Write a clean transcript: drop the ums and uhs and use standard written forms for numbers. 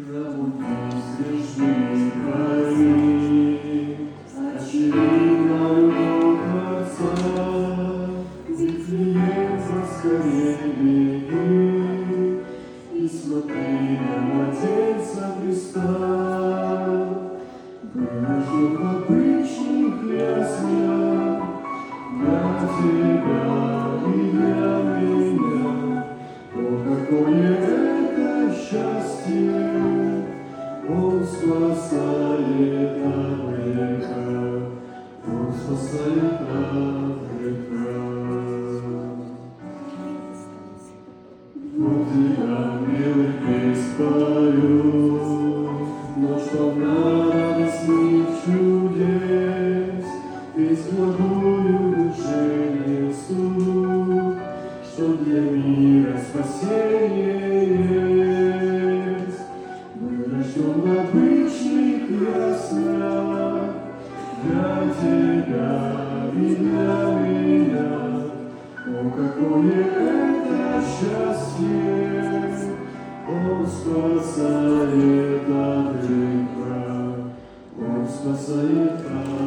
Пробудись, грешные твои, очевидно, любовь Отца, Вифлеем скорее беги, и смотри на младенца Христа. Выращен в обычных яслях для тебя и для меня. О, какое это счастье! Он спасает от греха, Он спасает от греха. Вот и ангелы песнь поют, ночь полна радостных чудес, песнь благую душе несут, что для мира спасение есть. Выращен в обычных яслях для тебя и для меня. О, какое это счастье! Он спасает от греха, Он спасает от